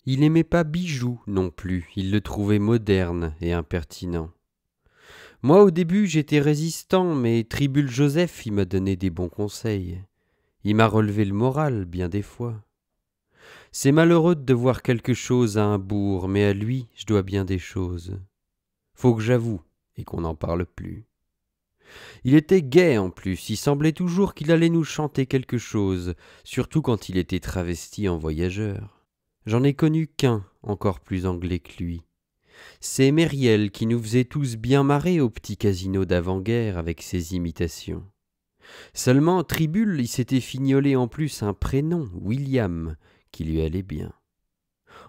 Il n'aimait pas Bijou non plus, il le trouvait moderne et impertinent. Moi au début j'étais résistant, mais Tribule Joseph il m'a donné des bons conseils. Il m'a relevé le moral bien des fois. C'est malheureux de devoir quelque chose à un bourg, mais à lui je dois bien des choses. Faut que j'avoue, et qu'on n'en parle plus. Il était gai en plus, il semblait toujours qu'il allait nous chanter quelque chose, surtout quand il était travesti en voyageur. J'en ai connu qu'un, encore plus anglais que lui. C'est Mériel qui nous faisait tous bien marrer au petit casino d'avant-guerre avec ses imitations. Seulement, Tribule, il s'était fignolé en plus un prénom, William, qui lui allait bien.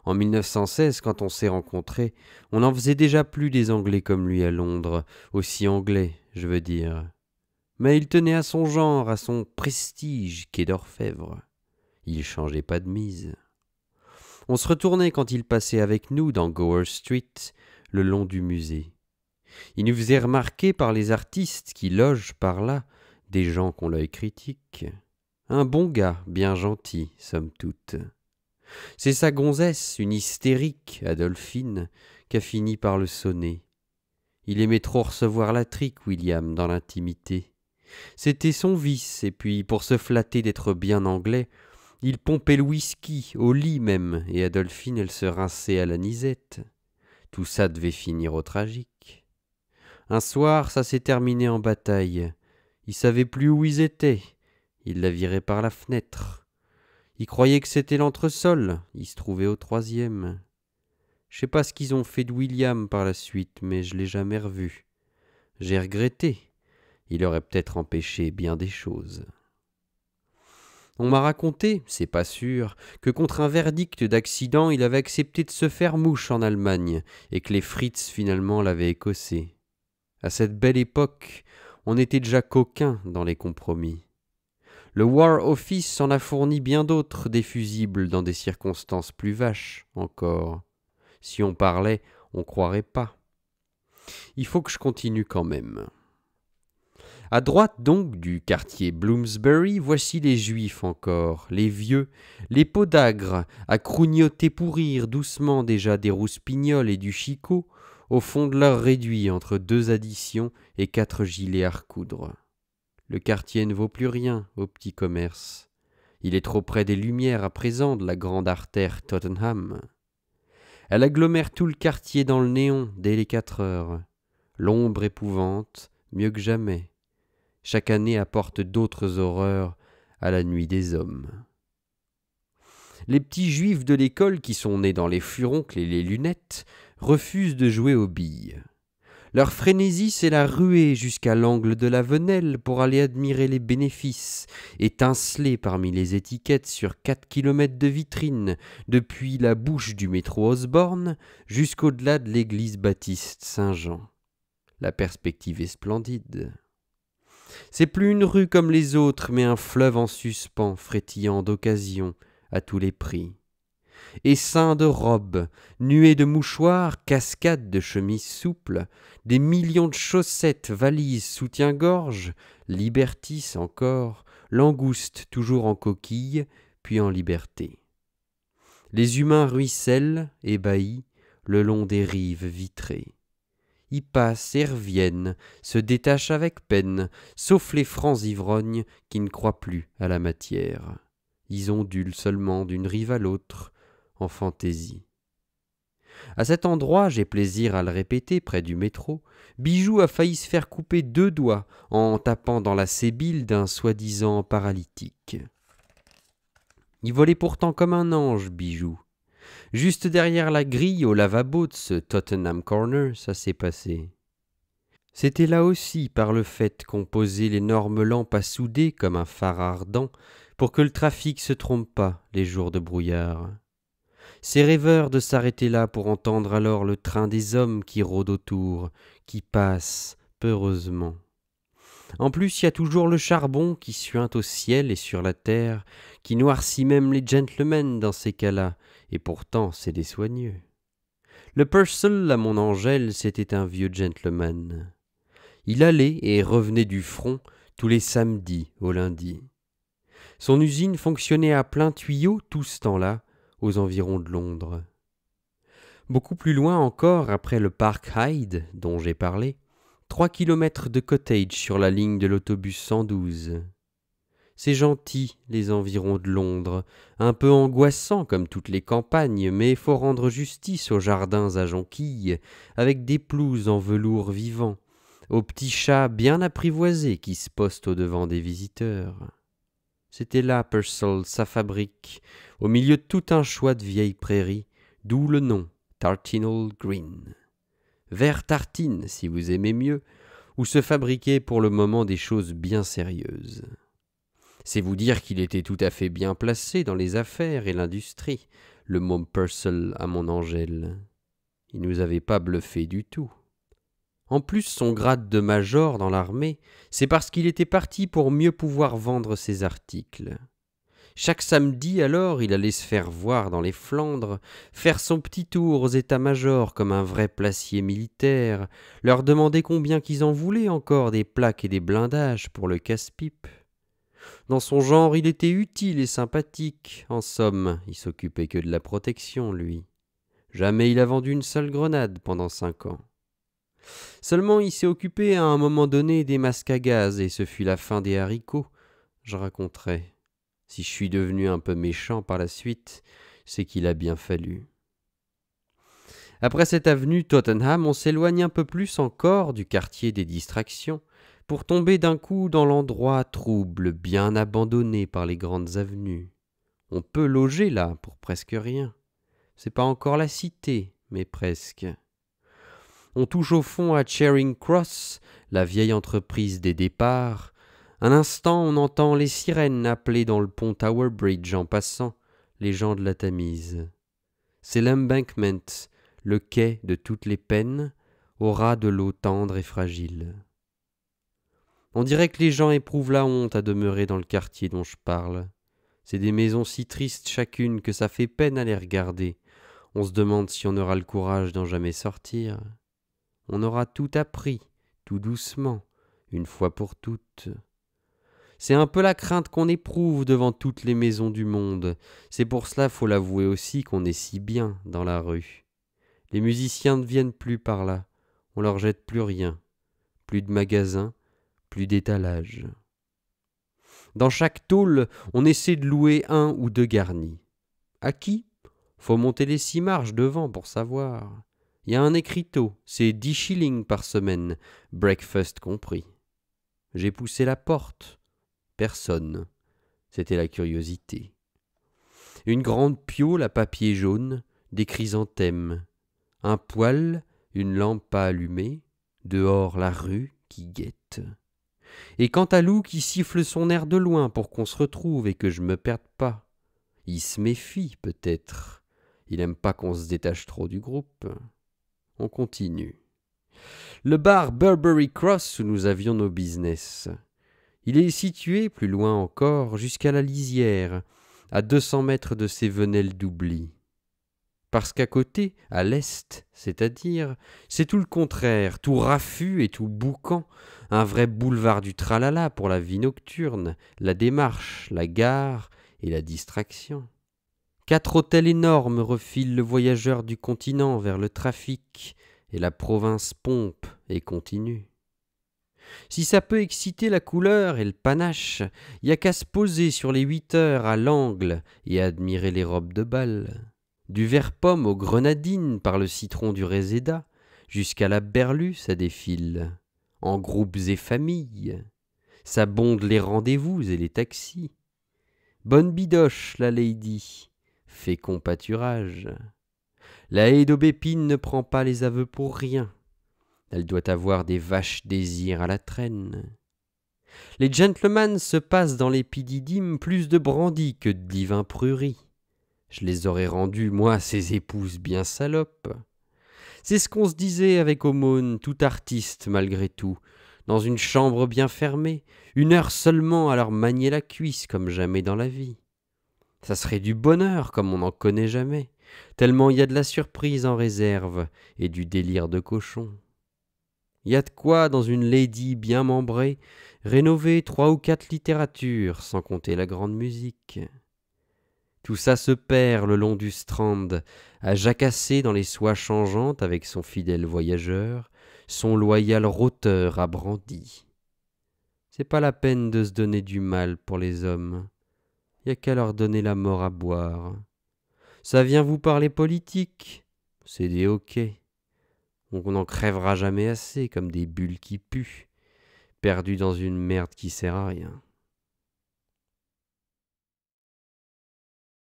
En 1916, quand on s'est rencontrés, on n'en faisait déjà plus des Anglais comme lui à Londres, aussi anglais, je veux dire. Mais il tenait à son genre, à son prestige quai d'orfèvre. Il changeait pas de mise. On se retournait quand il passait avec nous dans Gower Street, le long du musée. Il nous faisait remarquer par les artistes qui logent par là, des gens qu'on l'œil critique. Un bon gars, bien gentil, somme toute. C'est sa gonzesse, une hystérique, Adolphine, qui a fini par le sonner. Il aimait trop recevoir la trique, William, dans l'intimité. C'était son vice, et puis, pour se flatter d'être bien anglais, il pompait le whisky, au lit même, et Adolphine, elle se rinçait à la nisette. Tout ça devait finir au tragique. Un soir, ça s'est terminé en bataille. Ils savaient plus où ils étaient. Ils la viraient par la fenêtre. Ils croyaient que c'était l'entresol. Ils se trouvaient au troisième. Je sais pas ce qu'ils ont fait de William par la suite, mais je l'ai jamais revu. J'ai regretté. Il aurait peut-être empêché bien des choses. On m'a raconté, c'est pas sûr, que contre un verdict d'accident, il avait accepté de se faire mouche en Allemagne et que les Fritz finalement l'avaient écossé. À cette belle époque, on était déjà coquins dans les compromis. Le War Office en a fourni bien d'autres des fusibles dans des circonstances plus vaches encore. Si on parlait, on croirait pas. Il faut que je continue quand même. À droite donc du quartier Bloomsbury, voici les juifs encore, les vieux, les podagres, à crougnoter pour rire doucement déjà des rouspignols et du chicot, au fond de leur réduit entre 2 additions et 4 gilets à recoudre. Le quartier ne vaut plus rien au petit commerce. Il est trop près des lumières à présent de la grande artère Tottenham. Elle agglomère tout le quartier dans le néon dès les 4 heures. L'ombre épouvante, mieux que jamais. Chaque année apporte d'autres horreurs à la nuit des hommes. Les petits juifs de l'école qui sont nés dans les furoncles et les lunettes refusent de jouer aux billes. Leur frénésie, c'est la ruée jusqu'à l'angle de la Venelle pour aller admirer les bénéfices, étinceler parmi les étiquettes sur 4 kilomètres de vitrines, depuis la bouche du métro Osborne jusqu'au-delà de l'église baptiste Saint-Jean. La perspective est splendide. C'est plus une rue comme les autres, mais un fleuve en suspens, frétillant d'occasion, à tous les prix. Essaims de robes, nuées de mouchoirs, cascades de chemises souples, des millions de chaussettes, valises, soutien-gorge, libertis encore, langoustes toujours en coquille, puis en liberté. Les humains ruissellent, ébahis, le long des rives vitrées. Y passent et reviennent, se détachent avec peine, sauf les francs ivrognes qui ne croient plus à la matière. Ils ondulent seulement d'une rive à l'autre, en fantaisie. À cet endroit, j'ai plaisir à le répéter, près du métro, Bijou a failli se faire couper 2 doigts en tapant dans la sébile d'un soi-disant paralytique. Il volait pourtant comme un ange, Bijou. Juste derrière la grille au lavabo de ce Tottenham Corner, ça s'est passé. C'était là aussi par le fait qu'on posait l'énorme lampe à souder comme un phare ardent pour que le trafic se trompe pas les jours de brouillard. C'est rêveur de s'arrêter là pour entendre alors le train des hommes qui rôdent autour, qui passent peureusement. En plus, il y a toujours le charbon qui suinte au ciel et sur la terre, qui noircit même les gentlemen dans ces cas-là, et pourtant c'est des soigneux. Le Purcell, là, mon Angèle, c'était un vieux gentleman. Il allait et revenait du front tous les samedis au lundi. Son usine fonctionnait à plein tuyau tout ce temps-là, aux environs de Londres. Beaucoup plus loin encore, après le Park Hyde dont j'ai parlé, 3 kilomètres de cottage sur la ligne de l'autobus 112. C'est gentil, les environs de Londres, un peu angoissant comme toutes les campagnes, mais il faut rendre justice aux jardins à jonquilles, avec des pelouses en velours vivant, aux petits chats bien apprivoisés qui se postent au-devant des visiteurs. C'était là, Purcell, sa fabrique, au milieu de tout un choix de vieilles prairies, d'où le nom, Tartinal Green. Vert tartine, si vous aimez mieux, où se fabriquaient pour le moment des choses bien sérieuses. C'est vous dire qu'il était tout à fait bien placé dans les affaires et l'industrie, le môme Purcell à mon Angèle. Il nous avait pas bluffé du tout. En plus, son grade de major dans l'armée, c'est parce qu'il était parti pour mieux pouvoir vendre ses articles. Chaque samedi, alors, il allait se faire voir dans les Flandres, faire son petit tour aux états-majors comme un vrai placier militaire, leur demander combien qu'ils en voulaient encore des plaques et des blindages pour le casse-pipe. Dans son genre, il était utile et sympathique. En somme, il s'occupait que de la protection, lui. Jamais il a vendu une seule grenade pendant 5 ans. Seulement, il s'est occupé à un moment donné des masques à gaz et ce fut la fin des haricots. Je raconterai. Si je suis devenu un peu méchant par la suite, c'est qu'il a bien fallu. Après cette avenue Tottenham, on s'éloigne un peu plus encore du quartier des distractions, pour tomber d'un coup dans l'endroit trouble, bien abandonné par les grandes avenues. On peut loger là pour presque rien. C'est pas encore la cité, mais presque. On touche au fond à Charing Cross, la vieille entreprise des départs. Un instant, on entend les sirènes appeler dans le pont Tower Bridge en passant les gens de la Tamise. C'est l'embankment, le quai de toutes les peines, au ras de l'eau tendre et fragile. On dirait que les gens éprouvent la honte à demeurer dans le quartier dont je parle. C'est des maisons si tristes chacune que ça fait peine à les regarder. On se demande si on aura le courage d'en jamais sortir. On aura tout appris, tout doucement, une fois pour toutes. C'est un peu la crainte qu'on éprouve devant toutes les maisons du monde. C'est pour cela, faut l'avouer aussi, qu'on est si bien dans la rue. Les musiciens ne viennent plus par là. On leur jette plus rien. Plus de magasins, plus d'étalage. Dans chaque tôle, on essaie de louer 1 ou 2 garnis. À qui ? Faut monter les 6 marches devant pour savoir. Il y a un écriteau, c'est 10 shillings par semaine, breakfast compris. J'ai poussé la porte. Personne. C'était la curiosité. Une grande piole à papier jaune, des chrysanthèmes. Un poêle, une lampe pas allumée, dehors la rue qui guette. Et quant à Lou qui siffle son air de loin pour qu'on se retrouve et que je me perde pas. Il se méfie peut-être. Il aime pas qu'on se détache trop du groupe. On continue. Le bar Burberry Cross où nous avions nos business. Il est situé, plus loin encore, jusqu'à la lisière, à 200 mètres de ces venelles d'oubli. Parce qu'à côté, à l'est, c'est-à-dire, c'est tout le contraire, tout raffut et tout boucan, un vrai boulevard du tralala pour la vie nocturne, la démarche, la gare et la distraction. 4 hôtels énormes refilent le voyageur du continent vers le trafic, et la province pompe et continue. Si ça peut exciter la couleur et le panache, y a qu'à se poser sur les 8 heures à l'angle et admirer les robes de bal. Du vert-pomme aux grenadines par le citron du Reseda, jusqu'à la Berlue ça défile, en groupes et familles. Ça bonde les rendez-vous et les taxis. Bonne bidoche, la lady, fécond pâturage. La haie d'aubépine ne prend pas les aveux pour rien. Elle doit avoir des vaches désirs à la traîne. Les gentlemen se passent dans l'épididyme plus de brandy que de divin prurit. Je les aurais rendus, moi, ces épouses bien salopes. C'est ce qu'on se disait avec aumône, tout artiste malgré tout, dans une chambre bien fermée, 1 heure seulement à leur manier la cuisse comme jamais dans la vie. Ça serait du bonheur comme on n'en connaît jamais, tellement il y a de la surprise en réserve et du délire de cochon. Il y a de quoi, dans une lady bien membrée, rénover 3 ou 4 littératures, sans compter la grande musique. Tout ça se perd le long du Strand, à jacasser dans les soies changeantes avec son fidèle voyageur, son loyal rôteur à brandy. C'est pas la peine de se donner du mal pour les hommes, y a qu'à leur donner la mort à boire. Ça vient vous parler politique, c'est des hoquets. On n'en crèvera jamais assez comme des bulles qui puent, perdues dans une merde qui sert à rien.